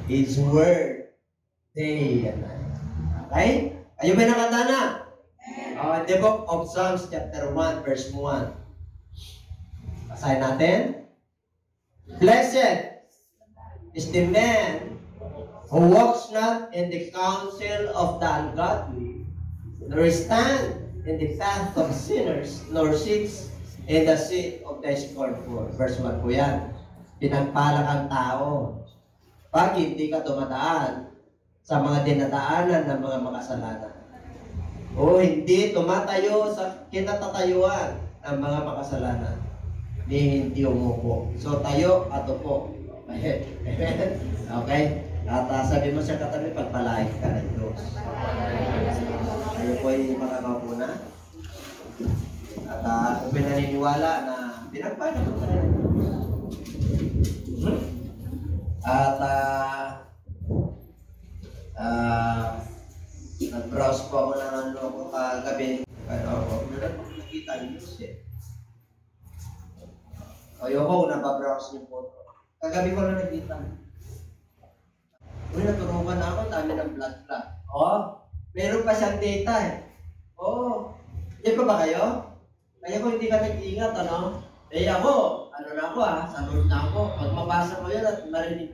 His word, day and night. Okay? Kayo ba nakatana? The book of Psalms chapter 1, verse 1. Basahin natin. Blessed is the man who walks not in the counsel of the ungodly, nor stand in the path of sinners, nor sits in the seat of the scornful. Verse 1 po yan. Pinagpala kang tao pag hindi ka dumadaan sa mga dinadaanan ng mga makasalanan. O hindi tumatayo sa kinatatayuan ng mga makasalanan. Hindi umupo. So tayo at upo. Okay? At sabi mo sa katabi, pagpalain ka ng Diyos. Tayo po ay makakaupo na. At kung may naniniwala na pinagpala mo ka rin. At nag-browse po ako ng ano ko kagabi. Meron po nakita yung news eh. Ayoko, nababrowse yung photo. Kagabi ko na nakita. Uy, naturukan na ako, dami ng blood clot. Meron pa siyang data eh. Di ba kayo? Kaya kung hindi ka nag-iingat, ano? Ako, sanod na ako. Pag mabasa ko yun at marinig,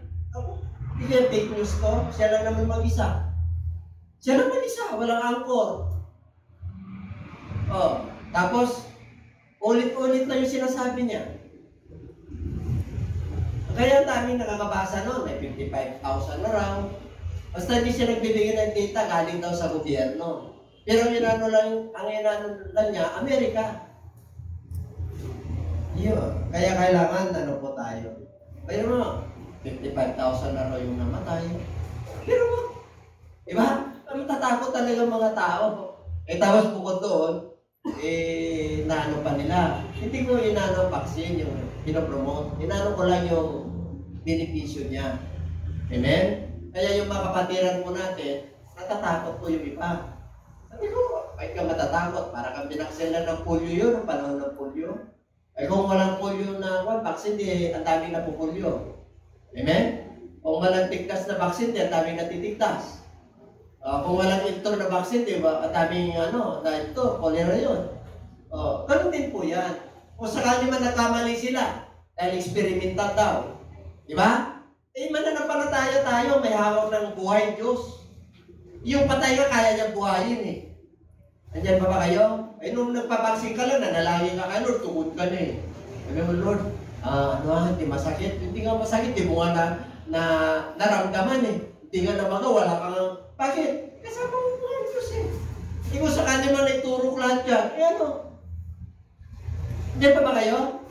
hindi yung fake news ko, siya lang naman mag-isa. Walang angkor. Tapos, ulit-ulit na yung sinasabi niya. Kaya daming nakakabasa noon, may 55,000 na raw. Basta hindi siya nagbibigay ng data, galing daw sa gobyerno. Pero ang inano lang niya, Amerika. Yun. Kaya kailangan, po tayo. Pero mo, 55,000 na raw yung namatay. Pero mo, diba? Ang tatakot talaga mga tao. Tapos bukod doon, naano pa nila. Hindi ko inano vaccine yung pinopromote. Inano ko lang yung benepisyo niya. Amen? Kaya yung mga kapatiran po natin, natatakot po yung iba. Sabi ko, bakit ka matatakot? Para kang binaksela ng polio yun, ang panahon ng polio. Kung walang polio na vaccine, ang daming napupolio. Amen? Kung walang tigtas na vaccine, ang daming natitigtas. Kung walang ito na vaccine, diba? Ang daming cholera yun. Ganun din po yan. Kung sakali man nagkamali sila, dahil experimental daw. Diba? Mananampalataya tayo, may hawak ng buhay Diyos. Yung patay ka, kaya niyang buhayin eh. Andyan pa ba kayo? Nung nagpabaksin ka lang, nanalangin ka kay Lord, tugod ka na eh. Sabi mo, Lord, hindi masakit. Hindi nga masakit, di mo nga naramdaman eh. Hindi nga naman ka, wala kang, bakit? Kasama mo buhay Diyos eh. Hindi mo sa kanima na iturok lahat yan. Andyan pa ba kayo?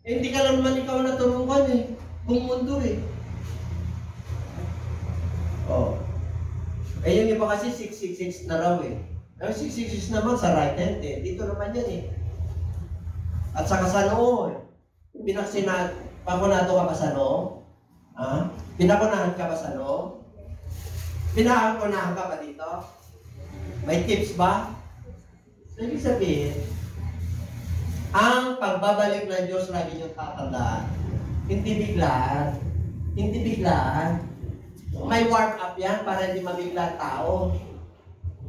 Hindi ka lang naman ikaw naturukan eh. Buong mundo eh. Yung iba kasi 666 na raw eh. Ang 666 naman sa right hand eh. Dito naman yan eh. At saka sa noo eh. Pakunado ka ba sa noo? Pinakunahan ka ba sa noo? Pinakunahan ka ba dito? May tips ba? So, ibig sabihin, ang pagbabalik ng Diyos lagi niyong tatandaan. Hindi biglaan. May warm up yan para hindi mabigla tao.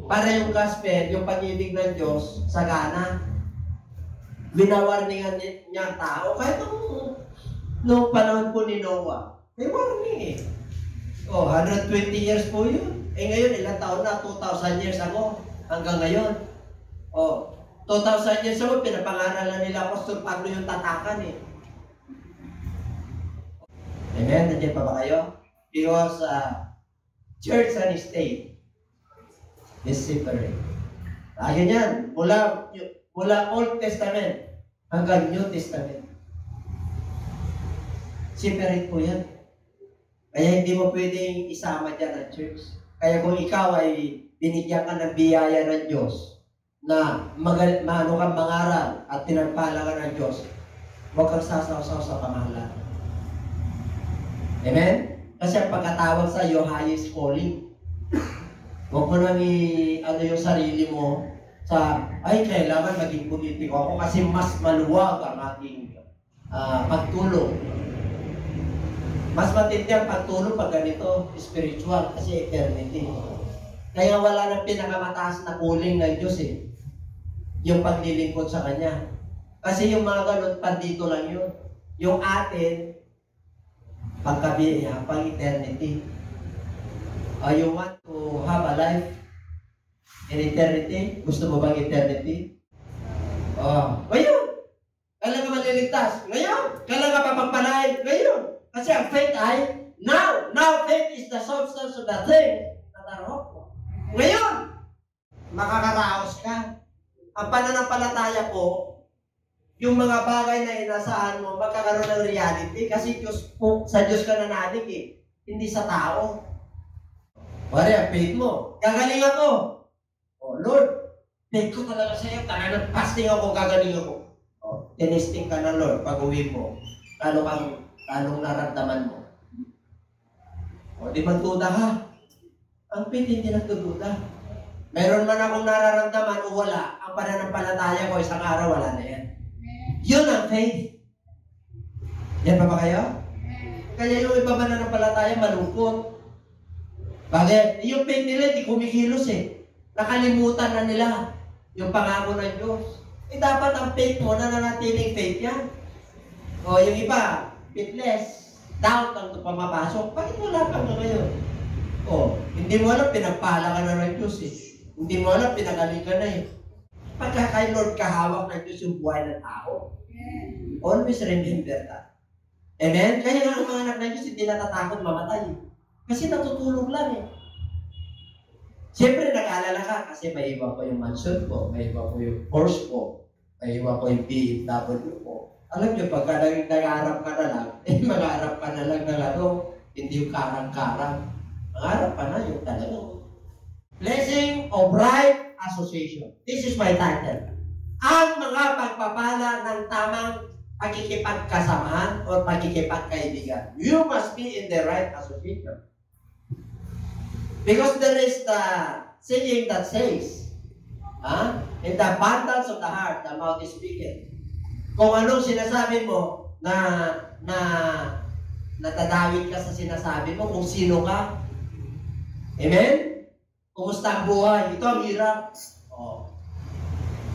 Para yung gospel, yung pag-ibig ng Diyos, sagana. Binawarningan niya tao. Kahit nung panahon po ni Noah, may warning eh. 120 years po yun. Ngayon, ilang taon na? 2,000 years ago. Hanggang ngayon. 2,000 years ago, pinapangaralan nila Apostol Pablo yung tatakan eh. Amen? Nandiyan pa ba kayo? Because church and state is separate. Ganyan, mula Old Testament hanggang New Testament. Separate po yan. Kaya hindi mo pwedeng isama dyan ang church. Kaya kung ikaw ay binigyan ka ng biyaya ng Diyos na kang mangaral at tinagpala ka ng Diyos, huwag kang sasaw-saw sa pamahalaan. Amen? Kasi ang pagkatawag sa iyo, highest calling. Huwag mo nang yung sarili mo sa, kailangan maging politiko ako kasi mas maluwag ang ating pagtulong. Mas matindi ang pagtulong pag ganito, spiritual, kasi eternity. Kaya wala nang pinakamataas na calling ng Diyos eh. Yung paglilingkod sa Kanya. Kasi yung mga ganun, pandito lang yun. Yung atin, pang eternity. You want to have a life in eternity? Gusto mo bang eternity? Ngayon! Kailan ka maliligtas? Ngayon! Kailan ka papagpalain? Ngayon! Kasi ang faith ay now! Now faith is the substance of the thing that are hopeful. Ngayon! Makakaraos ka. Ang pananampalataya po, yung mga bagay na inasahan mo, magkakaroon ng reality kasi sa Diyos ka nanalig eh. Hindi sa tao. Pare, ang faith mo. Gagaling ako. Lord, faith ko talaga sa'yo. Talagang fasting ako, gagaling ako. Tinisting ka na Lord pag uwi mo. Talong naramdaman mo. Di magduda ka. Ang faith hindi nagdududa. Meron man akong nararamdaman o wala, ang pananampalataya ko isang araw, wala na yan. Yun ang faith. Yan pa ba kayo? Kaya yung iba mananampalataya, malungkot. Bakit? Yung faith nila, hindi kumikilos eh. Nakalimutan na nila yung pangako ng Diyos. Dapat ang faith mo, nananatiling faith yan. Yung iba, faithless. Doubt ang pumapasok. Bakit wala ka na ngayon? Hindi mo alam, pinagpala ka na ng Diyos eh. Hindi mo alam, pinagaling ka na eh. Pagka kay Lord kahawak ng Diyos yung buhay ng tao. Always remember that. Amen? Kaya nga ang mga anak ng Diyos hindi natatakot mamatay. Kasi natutulog lang eh. Siyempre nag-aalala ka kasi may iba ko yung mansion ko, may iba ko yung course ko, may iba ko yung BMW ko. Alam nyo, pagka nag-aarap ka na lang, mag-aarap ka na lang ng hindi yung karang-karang. Mag-aarap ka na yung talagang Blessing of Right Association. This is my title. Ang mga pagpapala ng tamang pagkikipagkasamahan o pagkikipagkaibigan. You must be in the right association. Because there is the saying that says, in the abundance of the heart, the mouth is speaking. Kung anong sinasabi mo na natadawit ka sa sinasabi mo, kung sino ka. Amen? Kumusta ang buhay? Ito ang hirap.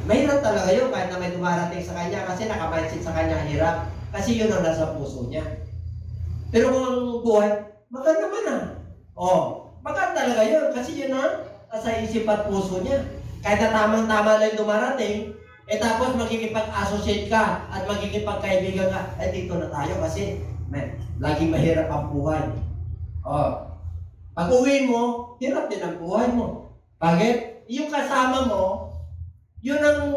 Mahirap talaga yun kahit na may dumarating sa kanya kasi nakamindset sa kanya hirap. Kasi yun ang nasa puso niya. Pero kung ang buhay, maganda naman maganda talaga yun kasi yun ang nasa isip at puso niya. Kahit na tamang-tama lang dumarating, tapos magkikipag-associate ka at magkikipagkaibigan ka, dito na tayo kasi laging mahirap ang buhay. Pag uwi mo, hirap din ang buhay mo. Bakit? Yung kasama mo, yun ang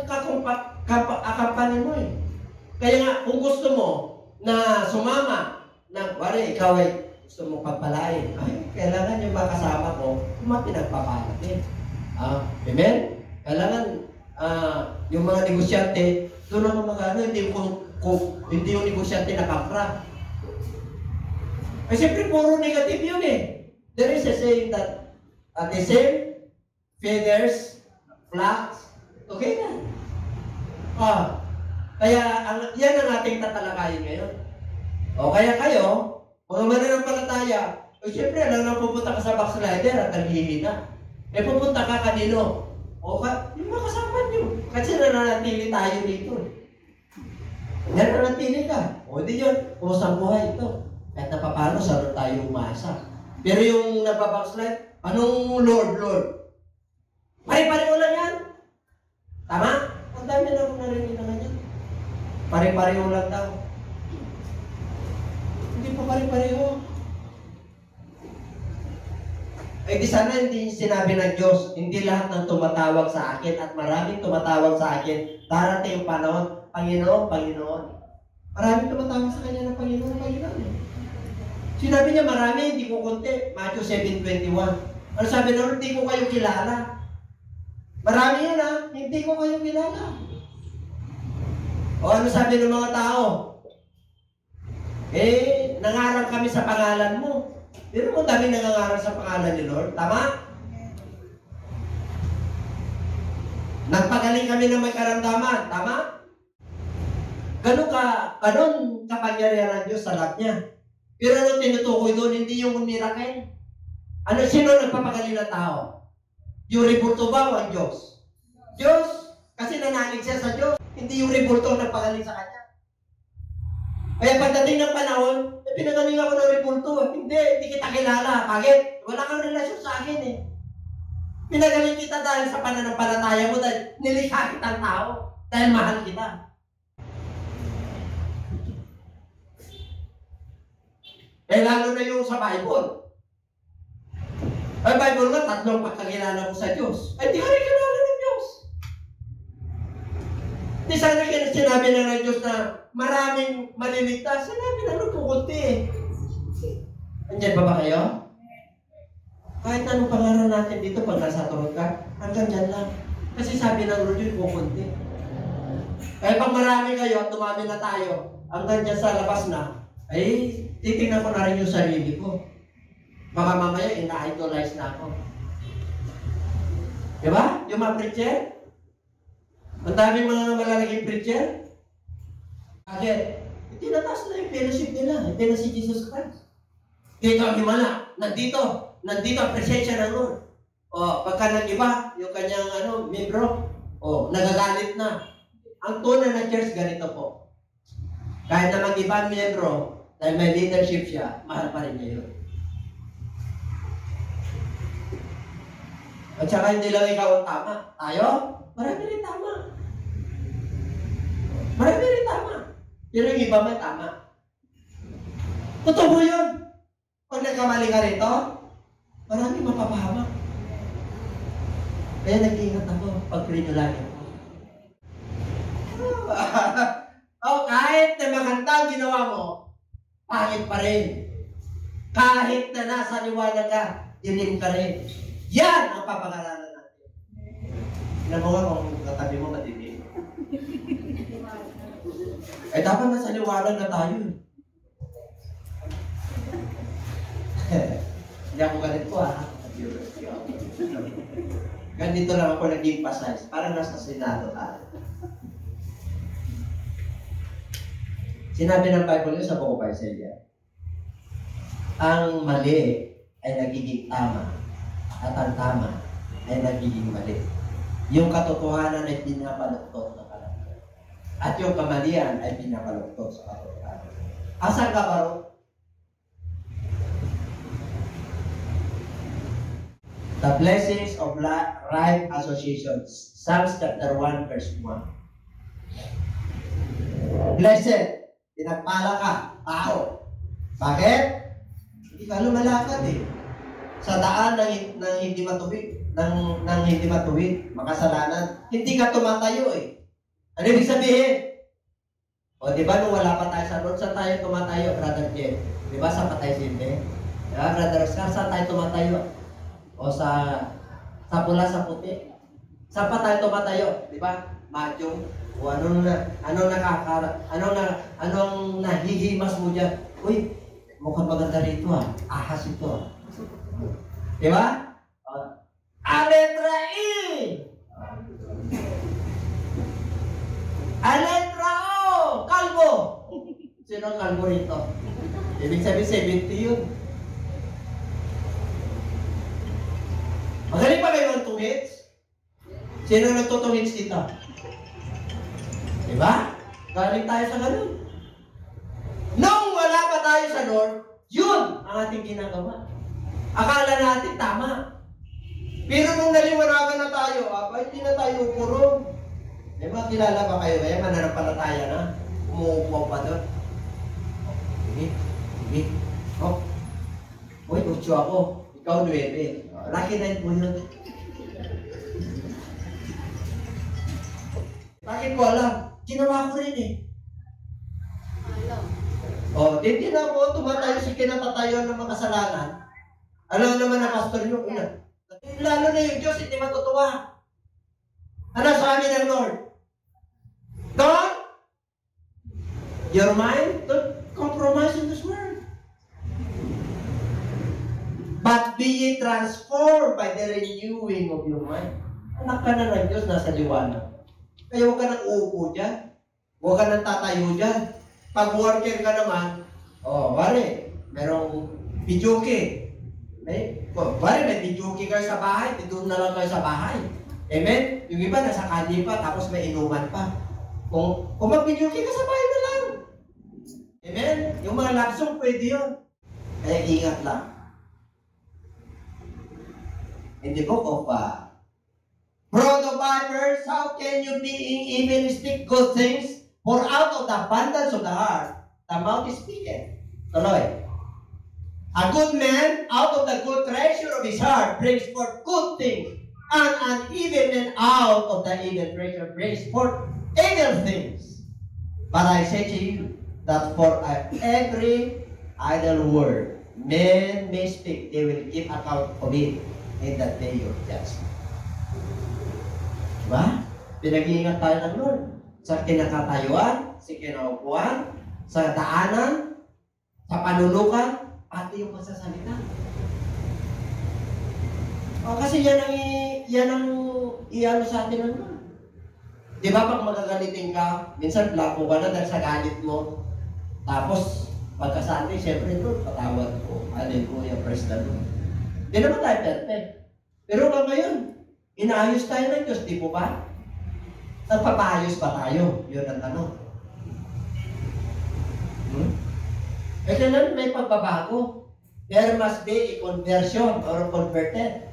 akampani mo eh. Kaya nga, kung gusto mo na sumama, wari, ikaw ay gusto mong pagpalain, kailangan yung makasama ko, pinagpapalat eh. Amen? Kailangan, yung mga negosyante, doon naman hindi yung negosyante nakakra. Siyempre, puro negative yun eh. There is a saying that the same feathers, flocks, okay na. Kaya yan ang ating tatalakayin ngayon. Kaya kayo, mga mananampalataya, siyempre alam na pupunta ka sa backslider at naghihina. Pupunta ka kanino? Yung mga kasama nyo. Kasi nananatili tayo dito. Nananatili ka. Di yun, kumusta ang buhay ito? Kahit napapano, saan tayo umasa. Pero yung nagbabackslide, anong Lord? Pare-pareho lang yan. Tama? Ang dami na akong narinig na ganyan. Pare-pareho lang daw. Hindi pa pare-pareho. Di sana hindi sinabi ng Diyos, hindi lahat ng tumatawag sa akin at maraming tumatawag sa akin, darating yung panahon, Panginoon. Maraming tumatawag sa Kanya ng Panginoon. Sinabi niya marami, hindi ko konti. Matthew 7:21. Ano sabi na, hindi ko kayo kilala. Marami yan hindi ko kayo kilala. Ano sabi ng mga tao? Nangarap kami sa pangalan mo. Pero kung dami nangangarap sa pangalan ni Lord, tama? Nagpagaling kami ng may karamdaman, tama? Ganun kapangyarihan ng Diyos sa lahat niya. Pero ano tinutukoy doon? Hindi yung miracle. Ano, sino nagpapagaling ng tao? Yung rebulto ba o ang Diyos? Diyos. Kasi nanalig siya sa Diyos. Hindi yung rebulto ang nagpagaling sa kanya. Kaya pagdating ng panahon, pinagaling ako ng rebulto. Hindi kita kilala. Bakit? Wala kang relasyon sa akin eh. Pinagaling kita dahil sa pananampalataya mo, dahil nilikha kitang tao, dahil mahal kita. Eh lalo na yung sa Bible. Ang Bible nga, 3 pagkakilala mo sa Diyos. Ay, di ka rin kilala ng Diyos. Di sana sinabi na ng Diyos na maraming maliligtas. Sinabi na nung kukunti eh. Andiyan ba kayo? Kahit anong pangaral natin dito, pag nasa turot ka, hanggang dyan lang. Kasi sabi ng Lord yun, kukunti. Kaya pag marami kayo at dumami na tayo, hanggang dyan sa labas na, ay titingnan ko na rin yung sarili ko. Baka mamaya ina-idolize na ako. Diba? Yung mga preacher? Ang daming mga malalaking preacher? Bakit? Itinataas na yung fellowship nila. Ito na si Jesus Christ. Dito ang himala. Nandito ang presensya ng Lord. O, pagka nag-iba, yung kanyang membro, nagagalit na. Ang tunay na church, ganito po. Kahit na mag-iba ang membro, dahil may leadership siya, mahal pa rin niya yun. At saka hindi lang ikaw ang tama. Tayo, marami rin tama. Marami rin tama. Pero yung iba may tama. Totoo yun. Pag nagkamali ka rito, marami mapapahamak. Kaya nag-iingat ako pag pinulagi ako. Kahit na maganda ang ginawa mo, pangit pa rin. Kahit na nasa liwanag ka, dilim ka rin. Yan ang papangaralan natin. Alam mo nga kung katabi mo matitig. Eh dapat nasa liwanag na tayo. Hindi ako ganito Ganito lang ako nag-emphasize. Parang nasa Senado tayo. Sinabi ng Bible yun sa buko pa Isaiah. Ang mali ay nagiging tama at ang tama ay nagiging mali. Yung katotohanan ay pinapaluktot sa kalangitan. At yung kamalian ay pinapaluktot sa katotohanan. Asan ka ba ro? The blessings of right association. Psalms chapter 1 verse 1. Blessed. Pinagpala ka, tao. Bakit? Hindi ka lumalakad eh. Sa daan ng hindi matuwid, ng hindi matuwid, makasalanan. Hindi ka tumatayo eh. Ano ibig sabihin? O di ba nung wala pa tayo sa road, saan tayo tumatayo, Brother Jen? Di ba sa Patay Sinde? Diba, Brother Oscar, saan tayo tumatayo? O sa pula, sa puti? Saan pa tayo tumatayo? Di ba? Madyong. O anong nahihimas mo dyan? Uy, mukhang maganda rito ahas ito Di ba? Aletra E! Aletra O! Kalbo! Sino ang kalbo rito? Ibig sabihin 70 yun. Magaling pa kayo ng 2 hits? Sino nagto-2 hits dito? Diba? Galing tayo sa ganun. Nung wala pa tayo sa Lord, yun ang ating ginagawa. Akala natin tama. Pero nung naliwanagan na tayo, hindi na tayo ukurong. Diba, kilala ba kayo? Kaya mananampalataya na. Umuupo pa doon. Sige. Uy, 8 ako. Ikaw 9. Lucky night mo yun. Bakit ko alam? Ginawa ko rin eh. Hindi na ako tumatayo sa kinatatayon ng mga kasalanan. Alam naman na pastor yung ina. Lalo na yung Diyos, hindi matutuwa. Ano sabi ng Lord? Don't your mind, don't compromise in this word. But be ye transformed by the renewing of your mind. Anak ka na ng Diyos, nasa liwanag. Kaya huwag ka nang uupo dyan. Huwag ka nang tatayo dyan. Pag worker ka naman, wari, merong pijuki. May pijuki kayo sa bahay, doon na lang kayo sa bahay. Amen? Yung iba nasa kanli pa, tapos may inuman pa. Kung mag-pijuki ka sa bahay na lang. Amen? Yung mga love song, pwede yun. Kaya ingat lang. In the book of Proto-Vipers, how can you being even speak good things? For out of the abundance of the heart, the mouth is speaking. Tuloy. A good man, out of the good treasure of his heart, brings forth good things. And an evil man, out of the evil treasure, brings forth evil things. But I say to you, that for every idle word men may speak, they will give account of it in the day of judgment. Diba? Pinag-iingat tayo ng Lord. Sa kinakatayuan, sa kinaupuan, sa daanan, sa panulukan, pati yung masasalita. Kasi yan ang iano sa atin ng Lord. Di ba pag magagalitin ka, minsan lako ka na dahil sa galit mo. Tapos, pagka sa atin, siyempre Lord, patawad ko. Hallelujah, praise the Lord. Di naman tayo perfect. Pero ngayon, inaayos tayo ng Diyos, di po ba? Nagpapaayos ba tayo? Yun ang tanong. Kailangan may pagbabago. There must be a conversion or converted.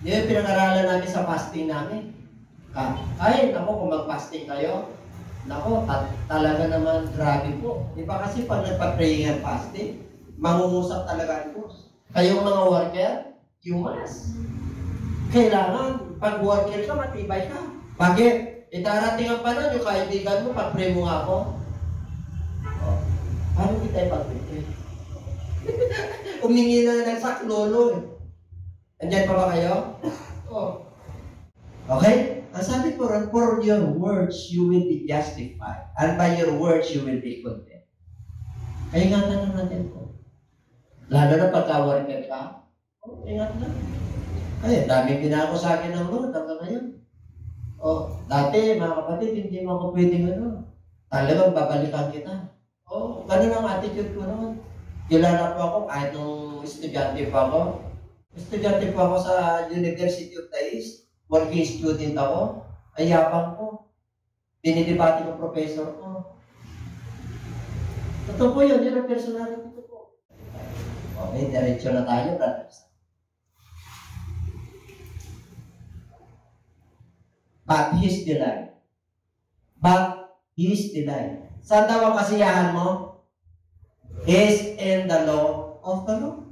Yun yung pinag-aralan namin sa fasting namin. Ay, naku, kung mag-fasting kayo, naku, talaga naman grabe po. Di ba kasi pag nagpa-praying fasting, mangungusap talaga ang Diyos. Kayong mga worker, you must. Kailangan, pag worker ka, matibay ka. Bakit? Darating ang panahon, yung kaibigan mo, pag-pray mo nga ako. Paano hindi tayo pag-pray? Umingi na ng saklolo eh. Andyan pa ba kayo? Okay? Ang sabi ko rin, for your words, you will be justified. And by your words, you will be condemned. Kaya ingatan na natin po. Lalo na pagka-worker ka, ingat na. Ay, daming pinako sa akin ng Lord hanggang ngayon. Dati, mga kapatid, hindi mo ako pwedeng talagang babalikan kita. Ganun ang attitude ko noon. Kilala po ako kahit nung estudyante pa ako. Estudyante pa ako sa University of the East. Working student ako. Ay yapang ko. Dinidebate ng professor ko. Totoo po yun. Yun ang personality ko po. Okay, diretso na tayo, brothers. But His delight. But His delight. Saan daw ang kasiyahan mo? Is in the law of the Lord.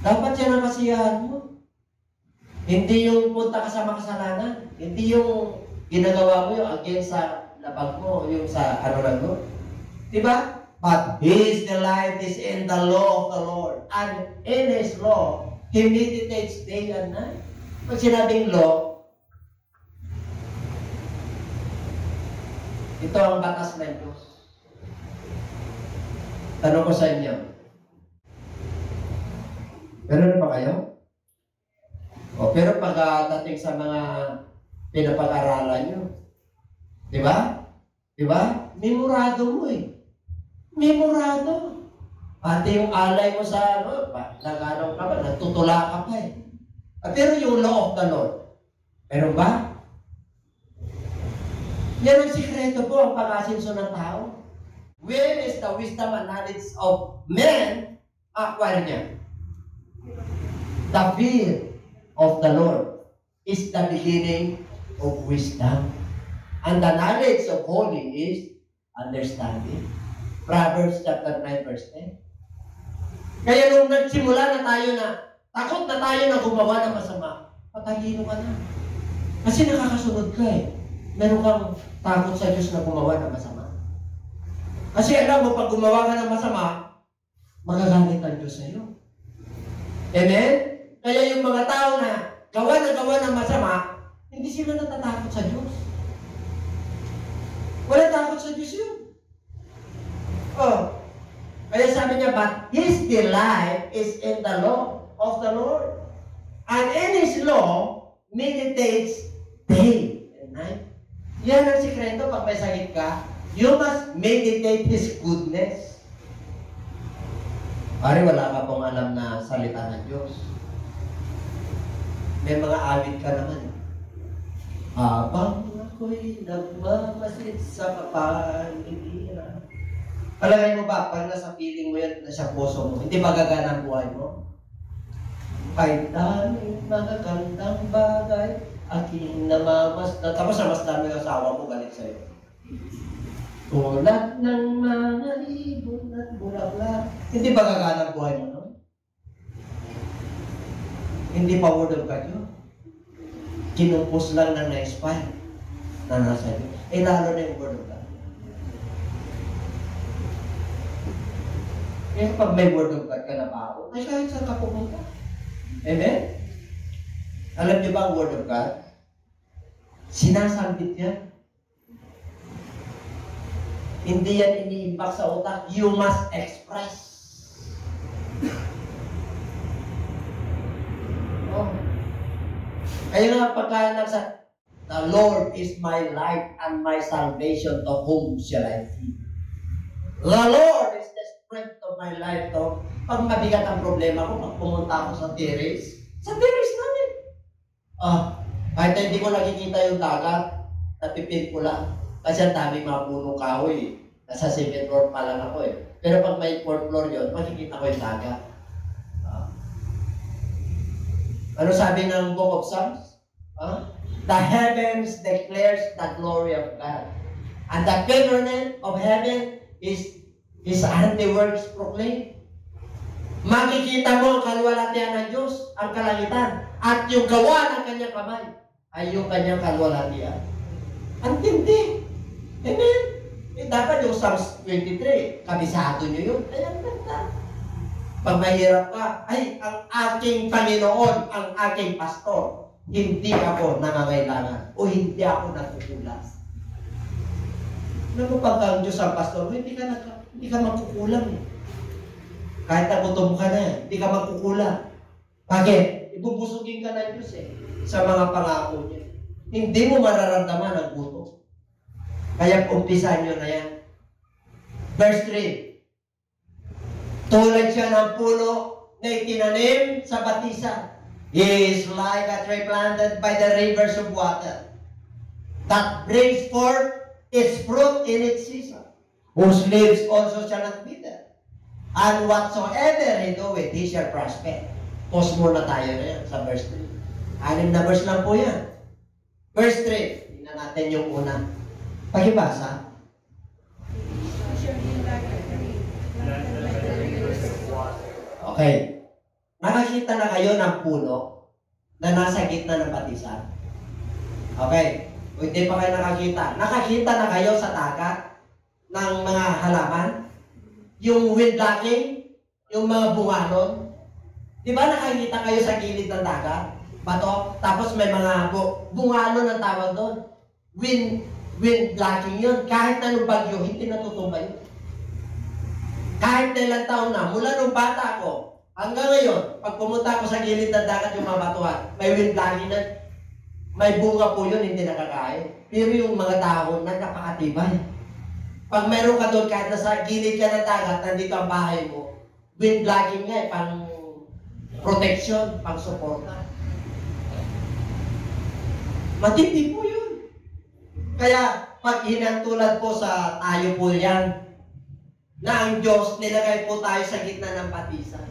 Dapat yan ang kasiyahan mo. Hindi yung punta ka sa makasalanan. Hindi yung ginagawa mo yung against sa labag mo, yung sa lang mo. Diba? But His delight is in the law of the Lord. And in His law, He meditates day and night. Pag sinabing law, ito ang batas ng Diyos. Tanong ko sa inyo. Meron na ba kayo? Pero pagdating sa mga pinapag-aralan nyo, di ba? Di ba? Memorado mo eh. Memorado. Pati yung alay mo sa naganaw ka ba, nagtutula ka pa eh. Pero yung law of the Lord, meron ba? Yan ang sikreto po ang pag-asinso ng tao. When is the wisdom and knowledge of man acquire niya? The fear of the Lord is the beginning of wisdom. And the knowledge of holy is understanding. Proverbs chapter 9 verse 10. Kaya nung nagsimula na tayo na, takot na tayo na gumawa ng masama, patalino ka na. Kasi nakakasunod ka eh. Meron kang takot sa Diyos na gumawa ng masama. Kasi alam mo, pag gumawa ka ng masama, magagalit ang Diyos sa iyo. Amen? Kaya yung mga tao na gawa ng masama, hindi sila natatakot sa Diyos. Wala takot sa Diyos yun. Kaya sabi niya, but His delight is in the law of the Lord. And in His law, meditates day and night. Yan ang sikreto pag may sakit ka. You must meditate His goodness. Pare, wala ka pong alam na salita ng Diyos. May mga awit ka naman. Habang ako'y nagmamasid sa kapaligiran. Palagay mo ba, pag nasa feeling mo yan, nasa puso mo, hindi ba gagana ang buhay mo? Kahit daming magagandang bagay, aking namamasdan. Tapos na mas dami ang asawa mo, galit sa'yo. Tulad ng mga ibon at bulaklak. Hindi ba gagana ang buhay mo, no? Hindi pa word of God yun. Kinumpos lang na na-spy na nasa iyo. Eh, lalo na yung word of God. Eh, kapag may word of God ka na pa, ay kahit saan ka pumunta. Amen? Alam niyo ba ang word of God? Sinasambit yan. Hindi yan iniimbak sa utak. You must express. Oh. Kaya nga pagka nasa, the Lord is my light and my salvation, to whom shall I fear? The Lord is the strength of my life. To, pag mabigat ang problema ko, pag pumunta ako sa terrace namin. Kahit hindi ko nakikita yung dagat, napipil ko lang. Kasi ang daming mga punong kahoy. Nasa 2nd floor pa lang ako eh. Pero pag may 4th floor yun, makikita ko yung dagat. Ano sabi ng Book of Psalms? The heavens declares the glory of God. And the firmament of heaven is His handiworks proclaim. Makikita mo ang kalwalhatian ng Diyos, ang kalangitan, at yung gawa ng kanyang kamay ay yung kanyang kalwalhatian. Ang tindi. Amen? Eh, dapat yung Psalms 23, kabisado nyo yun. Ayan, ganda. Pag mahirap ka, ay, ang aking Panginoon, ang aking pastor, hindi ako nangangailangan o hindi ako nagkukulang. Alam mo, pagka ang Diyos ang pastor, hindi ka magkukulang. Kahit nagutom ka na, hindi ka magkukulang. Bakit? Ibubusugin ka ng Diyos sa mga pangako niya. Hindi mo mararamdaman ang gutom. Kaya umpisan nyo na yan. Verse 3. Tulad siya ng puno na itinanim sa batisan. He is like a tree planted by the rivers of water that brings forth its fruit in its season, whose leaves also shall not wither. And whatsoever he doeth, he shall prosper. Pause muna tayo na yan sa verse 3. 6 na verse lang po yan. Verse 3. Tingnan natin yung una. Pakibasa. Okay. Nakakita na kayo ng puno na nasa gitna ng batisan? Okay. O hindi pa kayo nakakita. Nakakita na kayo sa dagat ng mga halaman? Yung wind blocking? Yung mga bungalon? Di ba nakakita kayo sa gilid ng dagat? Bato? Tapos may mga bungalon ang tawag doon. Wind blocking yun. Kahit anong bagyo, hindi natutumba yun. Kahit na ilang taon na, mula nung bata ko, hanggang ngayon, pag pumunta ako sa gilid ng dagat yung mga batuhan, may wind blocking na, may bunga po yun, hindi nakakain. Pero yung mga dahon na napakatibay. Pag meron ka doon, kahit nasa gilid ka ng dagat, nandito ang bahay mo, wind blocking nga pang protection, pang suporta. Matindi po yun. Kaya, pag hinantulad po sa tayo po yan, na ang Diyos, nilagay po tayo sa gitna ng batisan.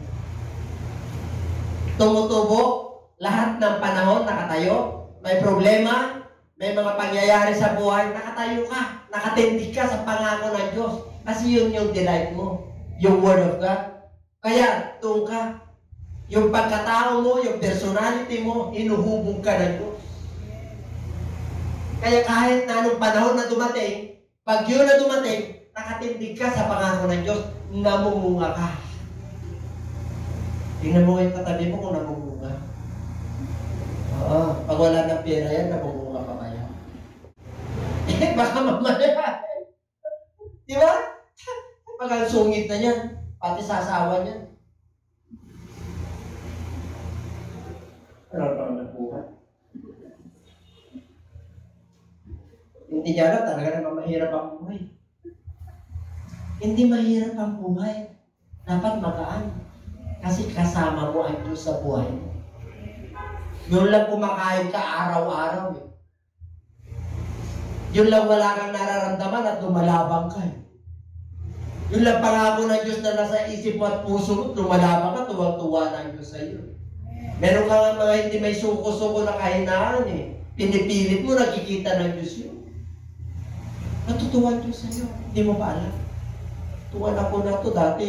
Tumutubo, lahat ng panahon nakatayo, may problema, may mga pangyayari sa buhay, nakatayo ka, nakatindig ka sa pangako ng Diyos. Kasi yun yung delight mo, yung Word of God. Kaya, doon ka. Yung pagkatao mo, yung personality mo, hinuhubog ka ng Diyos. Kaya kahit na anong panahon na dumating, pag yun na dumating, nakatindig ka sa pangako ng Diyos, namumunga ka. Tingnan mo yung katabi mo kung namumunga. Oo, pag wala ng pera yan, namumunga pa ba yan? Baka mamaya. Di ba? Pag ang sungit na yan, pati sasawa niyan. Ano pa nagbuhay? Hindi niya talaga naman mahirap ang buhay. Hindi mahirap ang buhay. Dapat magaan. Kasi kasama mo ang Diyos sa buhay mo. Yun lang kumakain ka araw-araw eh. Yun lang wala kang nararamdaman at lumalabang ka eh. Yun lang pangako ng Diyos na nasa isip mo at puso mo, lumalabang ka, tuwang-tuwa ng Diyos sa iyo. Meron ka nga mga hindi may suko-suko na kahinaan eh. Pinipilit mo, nakikita ng Diyos yun. Natutuwa ang Diyos sa iyo. Hindi mo pa alam. Tuwan ako na to dati.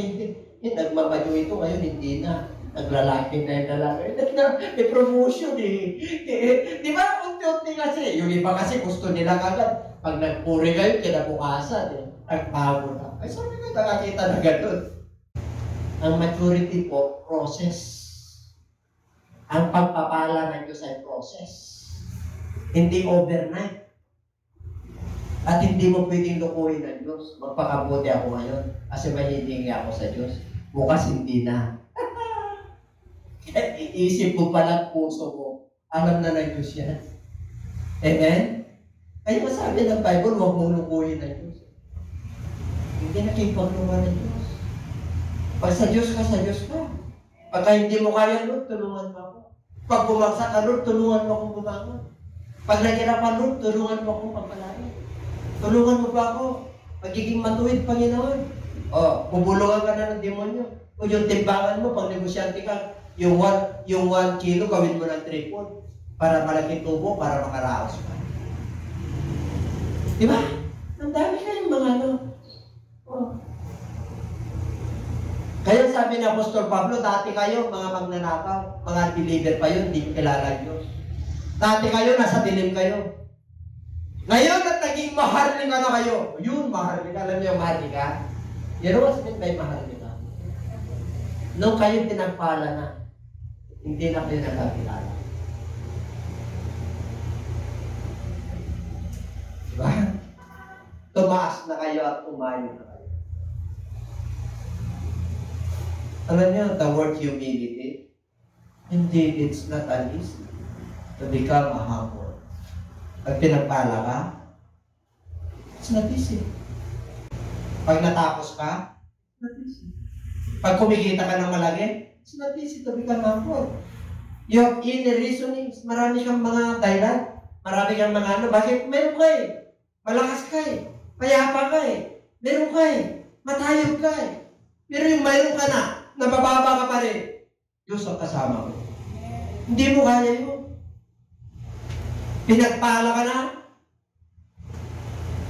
Nagmamayo ito, ngayon hindi na. Naglalaki na yung lalaki. May promotion eh. Di ba? Unti-unti kasi. Yung iba kasi gusto nila kagad. Pag nagpuri kayo, kinabukasan eh. Nagbago na. Ay, sabi ko, nakakita na gano'n. Ang maturity po, process. Ang pagpapala ng Diyos ay process. Hindi overnight. At hindi mo pwedeng lukuhin ng Diyos. Magpakabuti ako ngayon. Kasi mahihingi ako sa Diyos. Bukas hindi na. Isip mo pala, puso mo. Alam na ng Diyos yan. Amen? Kaya masabi ng Bible, huwag mong lukuhin ng Diyos. Hindi nakipagluwa ng Diyos. Pag sa Diyos ka, sa Diyos ka. Pagka hindi mo kaya, Lord, tulungan mo ako. Pag bumagsak ka, Lord, tulungan mo akong bumangon. Pag nagirapan, Lord, tulungan mo akong pagpalain. Tulungan mo pa ako. Pagiging matuwid, Panginoon. O, bubulungan ka na ng demonyo. O yung timbangan mo, pag negosyante ka, yung 1 kilo, gawin mo ng triple. Para malaki tubo, para makaraos ka. Diba? Ang dami kayong mga ano. Oh. Kaya sabi ni Apostol Pablo, dati kayo, mga magnanakaw, mga believer pa yun, hindi kilala Diyos. Dati kayo, nasa dilim kayo. Ngayon at naging maharlika na kayo. Yun, maharlika. Alam niyo yung maharlika? You know what's meant by maharlika? Nung kayo pinagpala na, hindi na kayo nagkakilala. Diba? Tumaas na kayo at umayo na kayo. Alam niyo, the word humility, indeed, it's not an easy to become a humble. Pag pinagpala ka, it's not easy. Pag natapos ka, it's not easy. Pag kumikita ka ng malaki, it's not easy to become humble. You have inner reasonings. Marami kang mga dahilan. Marami kang mga ano. Bakit? Meron ka eh. Malakas ka eh. Payapa ka eh. Meron ka eh. Matayog ka eh. Pero yung mayroon ka na, nabababa ka pa rin. Diyos ang kasama mo. Hindi mo kaya yun. Pinagpala ka na,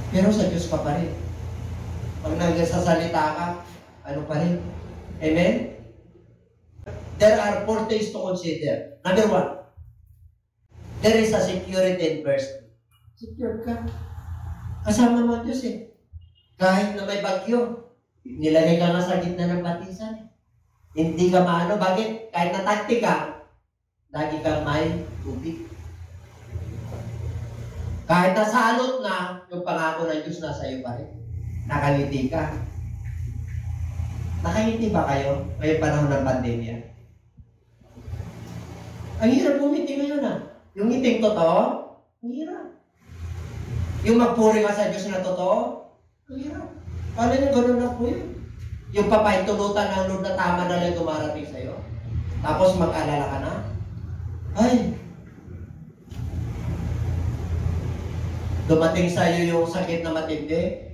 pero sa Diyos ka pa rin. Pag nagsasalita ka, ano pa rin? Amen? There are 4 things to consider. Number 1, there is a security in person. Secure ka. Kasama mo ang Diyos eh. Kahit na may bagyo, nilagay ka nga sa gitna ng batisan. Hindi ka maano. Bakit? Kahit natagti ka, lagi kang may tubig. Kahit nasalot na, yung pangako ng Diyos nasa iyo pa rin. Nakangiti ka. Nakangiti ba kayo? Ngayong panahon ng pandemya? Ang hirap umiti ngayon ah. Yung ngiting totoo, ang hirap. Yung magpuri ka sa Diyos na totoo, ang hirap. Paano yung gano'n na po yun? Yung papaitulutan ng Lord na tama na lang dumarating sa'yo. Tapos mag-alala ka na. Ay, dumating sa'yo yung sakit na matindi,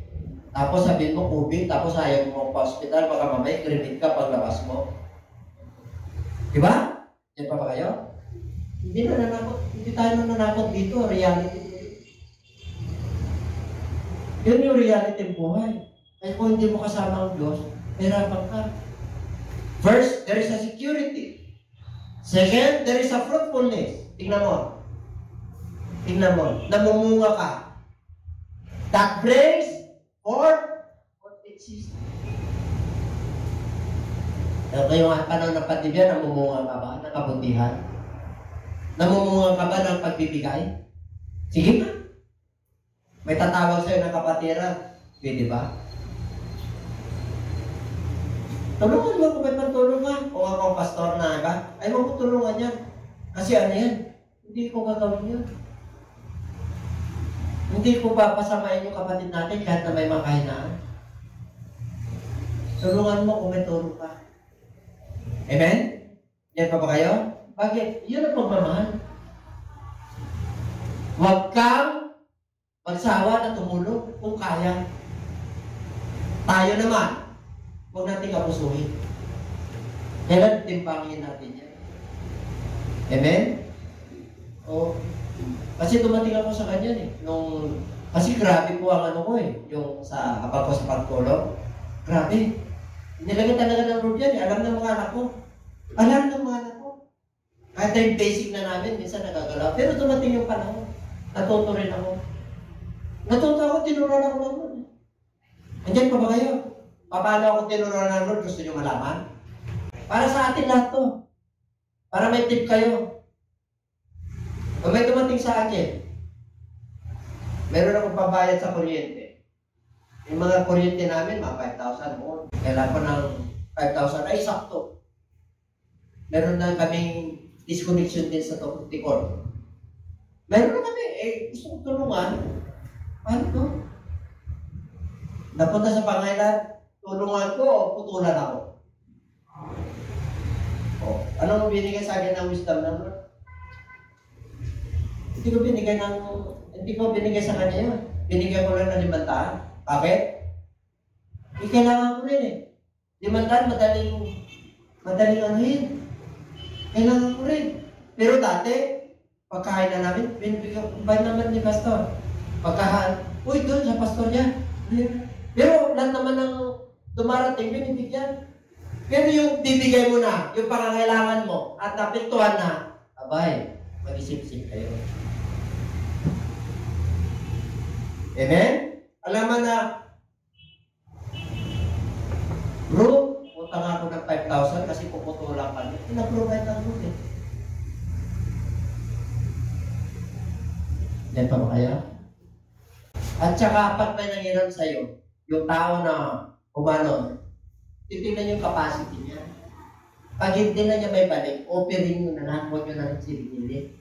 tapos sabihin mo COVID, tapos ayaw mo pa hospital, baka mamay, credit ka paglabas mo. Diba? Yan pa ba kayo? Hindi tayo nananakot dito, reality. Yun yung reality ng buhay. Kaya kung hindi mo kasama ang Diyos, hirapan ka. First, there is a security. Second, there is a fruitfulness. Tingnan mo. Namumunga ka. That brings forth what exists. Yung panahon ng pandemya, namumunga ka ba ng kabutihan? Namumunga ka ba ng pagbibigay? Sige na. May tatawag sa'yo ng kapatiran. Pwede ba? Tulungan mo kung may pantulong ka. Kung ako ang pastor na, ba? Ay, mo ko tulungan yan. Kasi ano yan? Hindi ko gagawin yun. Hindi ko papasamahin yung kapatid natin kahit na may mga kahinaan. Tulungan mo kung may tulong ka. Amen? Yan pa ba kayo? Bakit? Yun ang pagmamahal. Huwag kang magsawa na tumulong kung kaya. Tayo naman, huwag natin abusuhin. Kailan timbangin natin yan? Amen? O, kasi dumating ako sa kanya kasi grabe po ang ano ko yung sa habang ko sa pagtulog. Grabe. Nilagay talaga ng road yan Alam ng mga anak ko. Alam ng mga anak ko. Kahit yung basic na namin, minsan nagagalaw. Pero dumating yung panahon. Natuto rin ako. Natuto ako, tinuruan ako ng Lord. Andiyan pa ba kayo? Paano ako tinuruan ng Lord? Gusto nyo malaman? Para sa atin lahat to. Para may tip kayo. Kung may dumating sa akin, meron akong pabayad sa kuryente. Yung mga kuryente namin, mga 5,000 mo. Kailangan ko ng 5,000 ay sakto. Meron na kaming disconnection din sa Ticor. Meron na kami, gusto kong tulungan. Paano to? Napunta sa pangailan, tulungan ko o putulan ako? Anong binigay sa akin ng wisdom ng Lord? Hindi ko binigay sa kanya yun. Binigay ko lang ng 500. Bakit? Kailangan ko rin 500, madaling anuhin. Kailangan ko rin. Pero dati, pagkain na namin, binibigyan ba naman ni Pastor? Pagkahan, doon sa Pastor niya. Pero lahat naman ng dumarating, binibigyan. Pero yung bibigay mo na, yung pangangailangan mo, at napintuhan na, abay, mag-isip-isip kayo. Amen? Alam mo na, bro, utang ako ng 5,000 kasi puputulang kami. Pinaprovide ang Lord Yan pa ba kaya? At saka, pag may nangyayari sa'yo, yung tao na umano, titignan yung capacity niya. Pag hindi na niya may balik, operin nyo na lang, huwag nyo na lang sinigilin.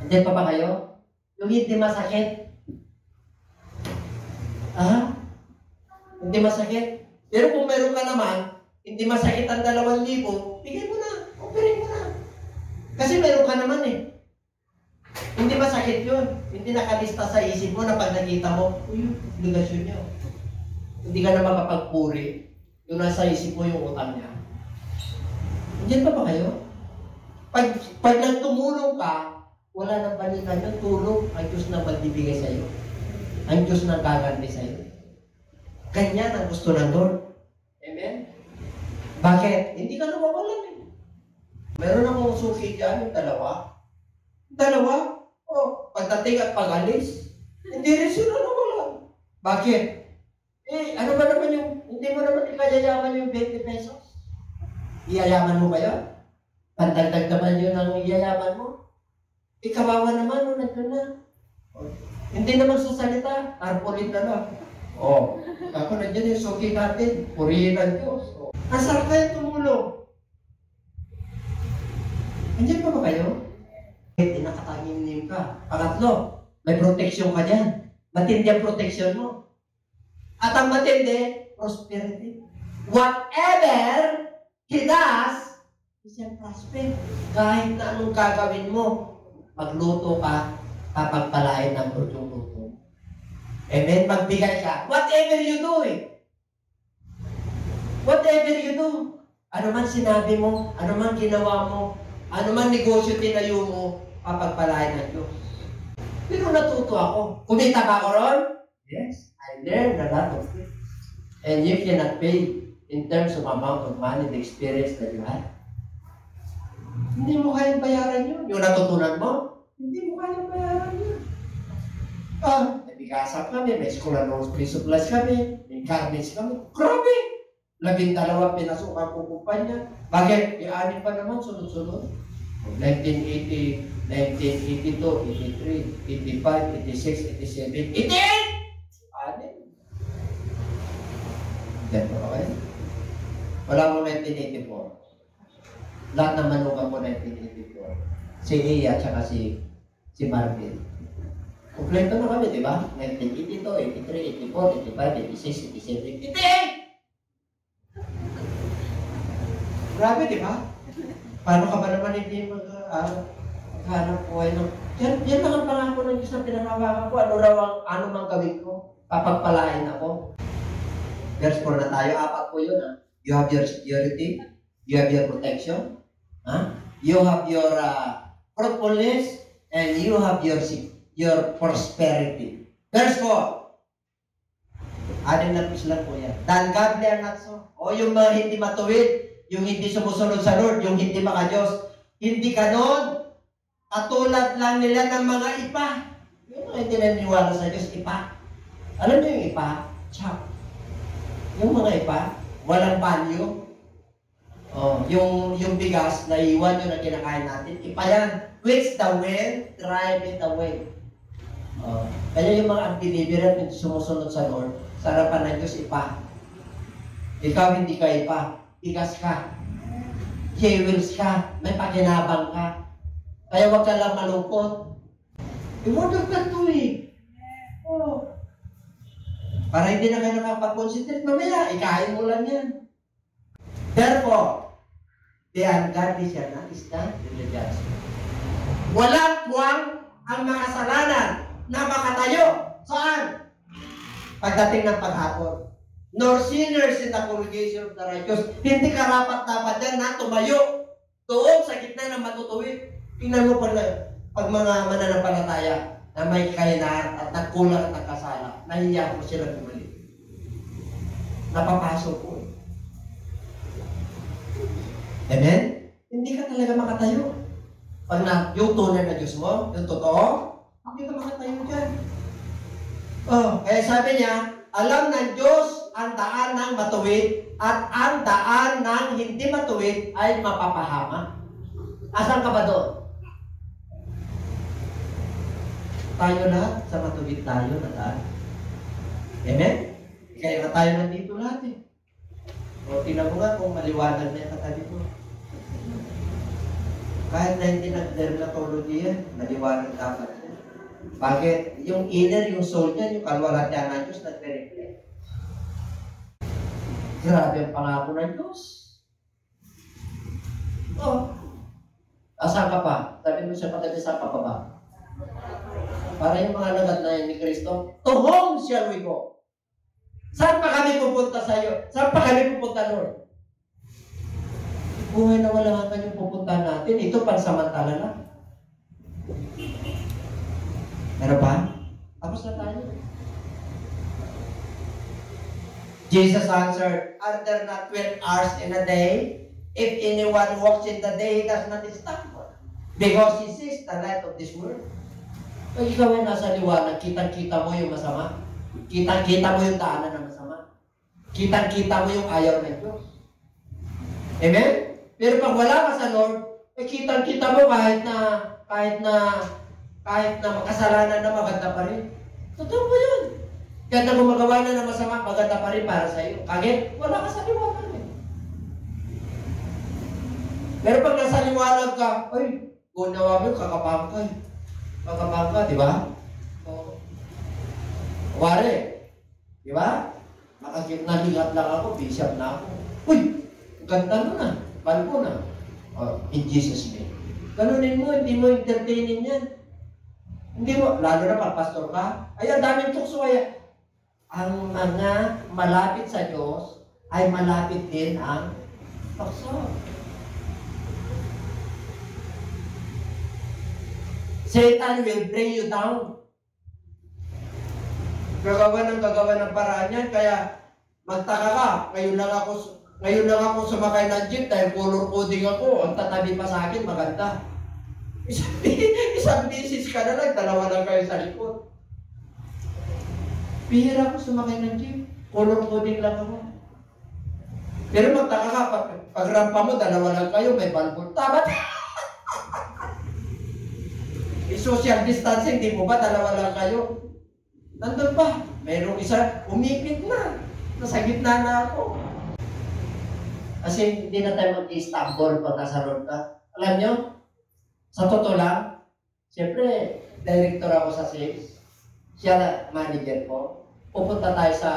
Andiyan pa ba kayo? Yung hindi masakit. Hindi masakit. Pero kung meron ka naman, hindi masakit ang 2,000, bigay mo na, operin mo na. Kasi meron ka naman Hindi masakit yun. Hindi nakalista sa isip mo na pag nakita mo, obligasyon niya. Hindi ka na makapagpuri. Yung nasa isip mo yung utang niya. Diyan pa ba kayo? Pag nagtumulong ka, wala nang balikan yung tulong. Ang Diyos na magbibigay sa'yo. Ang Diyos na gaganti sa'yo. Ganyan ang gusto ng Lord. Amen? Bakit? Hindi ka nawawalan Meron akong suki dyan, yung dalawa. Pagdating at pag-alis, hindi rin sila nawalan. Bakit? Ano ba naman hindi mo naman ikayayaman yung 20 pesos? Iyayaman mo ba yun? Pandagdag naman yun ang iyayaman mo? Kawawa naman, nandun na. Hindi naman sa salita, tarpaulin na lang. Ako nandiyan yung suki natin, purihin ang Diyos. Ang sarap kayo tumulong. Nandiyan pa ba kayo? Nakatangin ka. Pangatlo, may protection ka dyan. Matindi ang protection mo. At ang matindi, prosperity. Whatever he does, he shall prosper. Kahit na anong gagawin mo, magluto ka, papagpalain ng Lord yung luto. Amen? Magbigay ka. Whatever you do Whatever you do. Ano man sinabi mo, ano man ginawa mo, ano man negosyo tinayo mo, papagpalain ng Diyos. Pero natuto ako. Kumita ba ako ron? Yes. I learned a lot of things. And you cannot pay in terms of amount of money, the experience that you had. Hindi mo kayang bayaran yun. Yung natutunan mo, hindi mo kayang bayaran yun. Nabigasa kami, may school and free supplies kami, may garbage kami. Grabe! 12 pinasukan ko kumpanya. Bakit? I-anin pa naman sunod-sunod. 1980, 1982, 83, 85, 86, 87, 88! Anin. Ganito ba kayo? Wala mo 1984. Lahat ng manugang ko 1984. Si Iya at saka si Marvin. Kompleto na kami, di ba? 1982, 83, 84, 85, 86, 87, 88! Grabe, di ba? Paano ka ba naman hindi maghanap buhay ng... Yan lang ang pangako ng Diyos na pinangawakan ko. Ano raw ano mang gawin ko? Papagpalain ako. Verse 4 na tayo. 4 po yun. You have your security. You have your protection. You have your fruitfulness. And you have your prosperity. Verse 4. Anim na lang po yan. The ungodly are not so. O yung mga hindi matuwid, yung hindi sumusunod sa Lord, yung hindi maka-Diyos, hindi kanon. Katulad lang nila ng mga ipa. Yung mga hindi naniniwala sa Diyos, ipa. Alam niyo yung ipa? Chop. Yung mga ipa, walang value. Yung bigas na iwan yun na kinakain natin, ipa yan. Which the wind drive it away. Kaya yung mga unbeliever at hindi sumusunod sa Lord, sa harapan ng Diyos, ipa. Ikaw hindi ka ipa. Bigas ka. Jewels ka. May pakinabang ka. Kaya huwag ka lang malungkot. I-order ka to eh. Para hindi na kayo nakapag-concentrate mamaya, ikain mo lang yan. Therefore, the ungodly shall not stand in the judgment. Walang puwang ang makasalanan na makatayo. Saan? Pagdating ng paghapon. Nor sinners in the congregation of the righteous. Hindi karapat-dapat yan na tumayo doon sa gitna ng matutuwid. Tingnan mo pag mga mananampalataya na may kahinaan at nagkulang at nagkasala, nahiya ko sila bumalik. Napapasok ko eh. Amen? Hindi ka talaga makatayo. Pag yung tunay na Diyos mo, yung totoo, hindi ka makatayo dyan. Kaya sabi niya, alam ng Diyos ang daan ng matuwid at ang daan ng hindi matuwid ay mapapahama. Asan ka ba doon? Tayo lahat sa matuwid tayo na daan. Amen? Kaya nga tayo nandito lahat eh. Tingnan mo nga kung maliwanag na yung katabi ko. Kahit na hindi nag-dermatology yan, maliwanag dapat yan. Bakit? Yung inner, yung soul niya, yung kalwalatian ng Diyos, nag-reflect. Grabe ang pangako ng Diyos. Asan ka pa? Sabi mo siya patabi, saan ka pa ba? Para yung mga lagat na yun ni Kristo, to whom shall we go? Saan pa kami pupunta sa iyo? Saan pa kami pupunta, Lord? Buhay na wala nga yung pupunta natin. Ito pansamantala lang. Meron ba? Tapos na tayo. Jesus answered, are there not 12 hours in a day? If anyone walks in the day, he does not stumble. Because he sees the light of this world. Pag ikaw ay nasa liwanag, kitang-kita mo yung masama. Kitang-kita mo yung daanan na masama. Kitang-kita mo yung ayaw ng Diyos. Amen? Pero pag wala ka sa Lord, kitang-kita mo kahit na makasalanan na maganda pa rin. Totoo po yun. Kahit na gumagawa na ng masama, maganda pa rin para sa iyo. Kagit, wala ka sa liwanag eh. Pero pag nasa liwanag ka, gunawa mo, kakapang ka eh. Kakapang ka, di ba? Wari, di ba? Naligat lang ako, bishop na ako. Ganda mo na, balbo na. In Jesus' name. Ganunin mo, hindi mo entertainin yan. Hindi mo, lalo na pag pastor ka, ang daming tukso ay ang mga malapit sa Diyos ay malapit din ang tukso. Satan will bring you down. Gagawa ng paraan yan, kaya magtaka ka, ngayon lang ako sumakay ng jeep dahil color coding ako, ang tatabi pa sa akin, maganda. Isang bisis ka na lang, dalawa lang kayo sa likod. Bihira ako sumakay ng jeep, color coding lang ako. Pero magtaka ka, pag rampa mo, dalawa lang kayo, may balbon. Tabat! Social distancing, di mo ba, dalawa lang kayo? Nandun pa, mayroong isa, umipit na. Nasa gitna na ako. Kasi hindi na tayo mag-i-stumble pag nasa road ka. Alam nyo, sa totoo lang, siyempre, director ako sa sales. Siya na manager ko. Pupunta tayo sa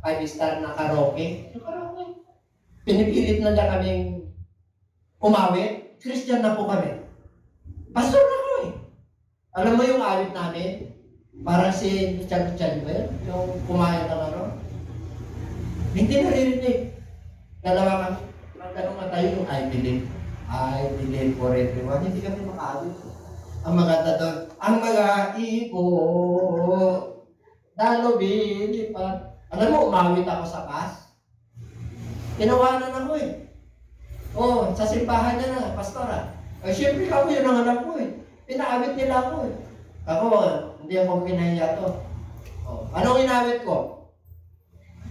5-star na karaoke. Yung karaoke. Pinipilit na niya kaming umawit. Christian na po kami. Pastor ako eh. Alam mo yung awit namin? Parang si Chan ba yun? Yung kumain ng ano? Hindi naririnig. Dalawa kami. Magtanong na tayo yung I believe for everyone. Hindi kami makaawit. Ang maganda doon, ang mga ibo, dalubin, alam mo, umawit ako sa bus. Tinawanan ako eh. Oh, sa simbahan niya na, pastora. Ay, syempre kami yun ang alam ko eh. Pinaawit nila ako eh. Ako, hindi ako kinahiya to. Oh, anong inawit ko?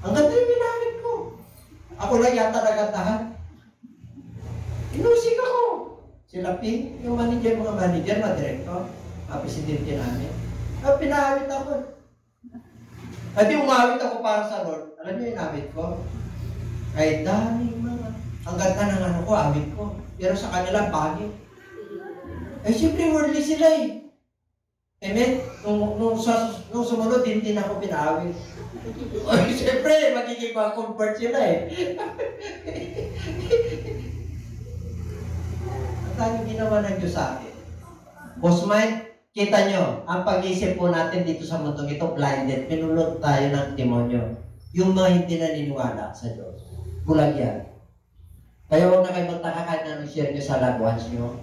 Ang ganda yung inawit ko. Ako lang yata nagandahan. Inusik ako. Sila P, yung manager, mga director, presidente namin. Pinawit ako. At yung umawit ako para sa Lord, alam niyo yung inawit ko? Ay, daming mga. Ang ganda ng ano ko, awit ko. Pero sa kanila, bagay. Ay, siyempre, worldly sila eh. Amen? Nung sumunod, hindi na ako pinawit. Ay, siyempre, magiging mag-convert sila eh. Ang tayong ginawa ng Diyos sa akin. Bosman, kita nyo, ang pag-iisip po natin dito sa mundong ito, blinded. Pinulot tayo ng demonyo. Yung mga hindi naniniwala sa Diyos. Bulag yan. Kaya huwag na kayo magtaka kahit na share nyo sa loved ones nyo.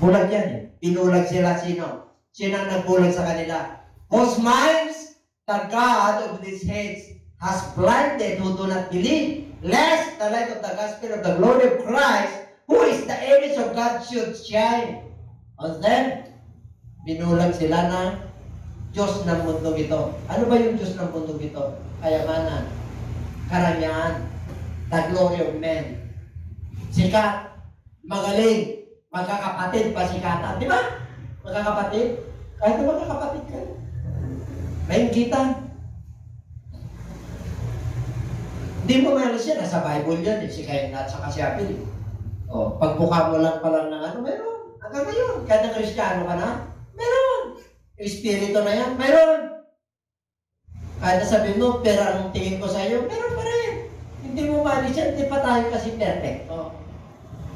Bulag yan eh. Pinulag sila sino? Sino ang nagbulag sa kanila? Whose minds the God of these heads has blinded who do not believe, lest the light of the gospel of the glory of Christ, who is the image of God, should shine on them. Binulag sila na Diyos ng mundong ito. Ano ba yung Diyos ng mundong ito? Kayamanan, karangyaan, the glory of men. Sikat, magaling, magkakapatid, pasikatan. Di ba? Magkakapatid. Kahit na magkakapatid ka. Mainggitan. Hindi mo malas yan. Nasa Bible yan. Si Cain at saka si Abel. O, pagbuka mo lang pala ng ano, meron. Hanggang ngayon. Kahit na Kristiyano ka na, meron. Espiritu na yan, meron. Kahit na sabihin mo, pero ang tingin ko sa iyo, meron pa rin. Hindi mo malis yan. Hindi pa tayo kasi perfecto.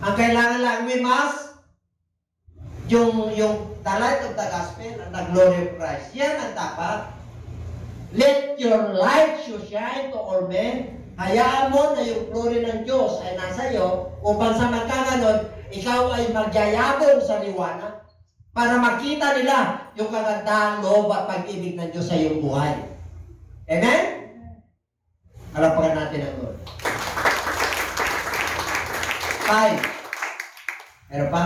Ang kailangan lang may mas yung the light of the gospel and the glory of Christ. Yan ang dapat. Let your light so shine to all men. Hayaan mo na yung glory ng Diyos ay nasa iyo upang sa magkaganon, ikaw ay magyayabong sa liwanag para makita nila yung kagandahang loob at pag-ibig ng Diyos sa iyong buhay. Amen? Halapakan natin ang Lord. 5. Meron pa?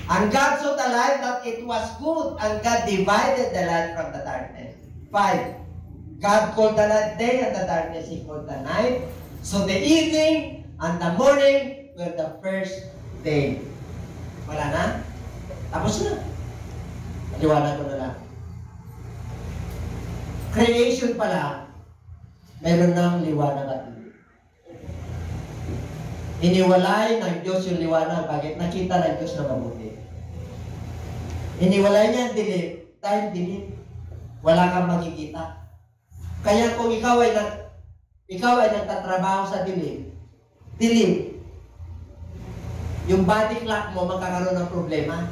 And God saw the light that it was good, and God divided the light from the darkness. 5. God called the light day, and the darkness He called the night. So the evening and the morning were the first day. Wala na? Tapos na. Paliwanag ko na lang. Creation pala, meron ng liwanag at dilim. Iniwalay ng Diyos yung liwanag. Bakit? Nakita ng Diyos na mabuti. Iniwalay niya ang dilim dahil dilim. Wala kang makikita. Kaya kung ikaw ay nagtatrabaho sa dilim, yung body clock mo magkakaroon ng problema.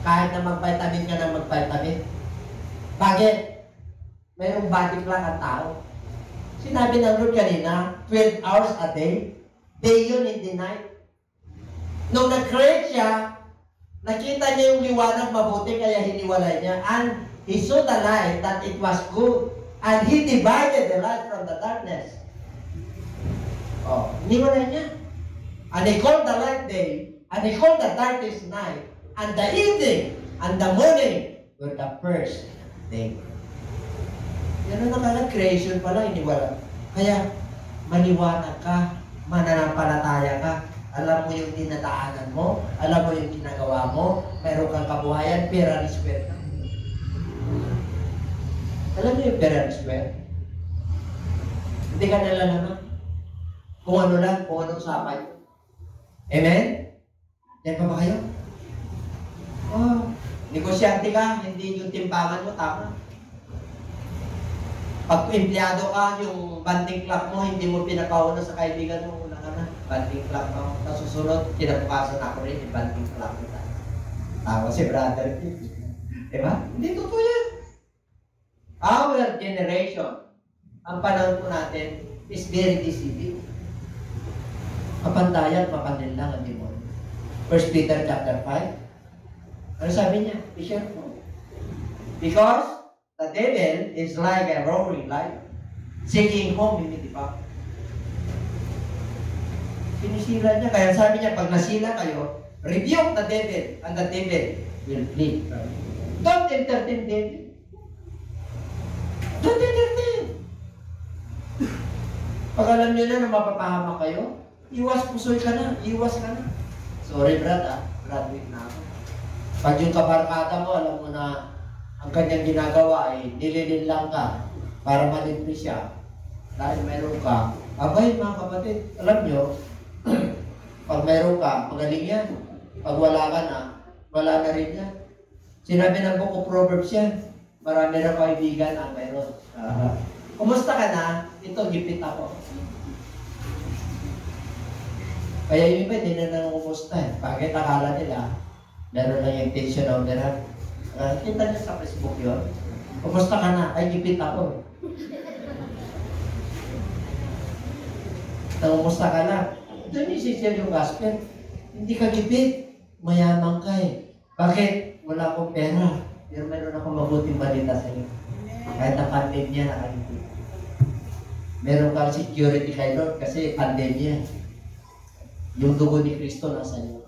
Kahit na mag-vitamin ka na mag-vitamin. Bakit? Mayroong body clock ang tao. Sinabi ng Lord kanina, 12 hours a day. Day yun, hindi night. Nung nag-create siya, nakita niya yung liwanag mabuti, kaya hiniwalay niya. And He saw the light that it was good. And He divided the light from the darkness. Oh, hiniwalay niya. And He called the light day, and He called the darkness night, and the evening and the morning were the first day. Yan ang nakala, creation pala, hiniwalay. Kaya, maliwanag ka, mananampalataya ka, alam mo yung dinadaanan mo, alam mo yung ginagawa mo, meron kang kabuhayan, pera ni square. Alam mo yung pera ni square? Hindi ka nalalaman. Kung ano lang, kung anong sapay. Amen? Yan pa ba kayo? Oh, negosyante ka, hindi yung timbangan mo, tama. Pag empleyado ka, yung banding clock mo, hindi mo pinapauna sa kaibigan mo, wala ka na. Banding clock ako. Tapos susunod, kinabukasan ako rin, banding clock kita. Tawa si brother. Diba? Hindi totoo yan. Our generation, ang panahon po natin, is very deceiving. Kapantayan, mapanil lang ang demonyo. 1 Peter chapter 5. Ano sabi niya? Be careful. Because the devil is like a roaring lion, seeking whom he may devour. Sinisila niya. Kaya sabi niya, pag nasila kayo, rebuke the devil, and the devil will flee from you. Don't entertain devil. Don't entertain. Pag alam niyo na mapapahamak kayo, iwas pusoy ka na, iwas ka na. Sorry brad, graduate na ako. Pag yung kabarkada mo, alam mo na ang kanyang ginagawa ay nililin lang ka para malibre siya. Dahil mayroon ka, abay mga kapatid, alam nyo, pag mayroon ka, magaling yan. Pag wala ka na, wala na rin yan. Sinabi ng Book of Proverbs yan, marami na kaibigan ang mayroon. Kumusta ka na? Ito, gipit ako. Kaya yung iba, hindi na nangumusta eh. Bakit akala nila, meron lang yung intention na umiran. Kita niyo sa Facebook yun. Kumusta ka na? Ay, gipit ako. Nangumusta ka na? Doon yung sincere yung gospel. Hindi ka gipit. Mayaman ka eh. Bakit? Wala akong pera. Pero meron akong mabuting balita sa iyo. Kahit na pandemya, nakalipit. Meron kang security kay Lord kasi pandemya. Yung dugo ni Kristo nasa iyo.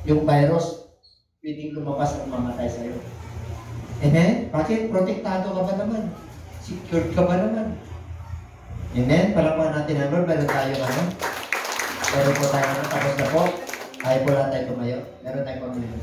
Yung virus, pwedeng lumabas at mamatay sa iyo. Amen? Bakit? Protektado ka ba naman? Secured ka ba naman? Amen? Palakpakan natin ang Lord. Meron tayo ano? Meron po tayo tapos na po. Ayaw po lang tayo tumayo. Meron tayo pamilya.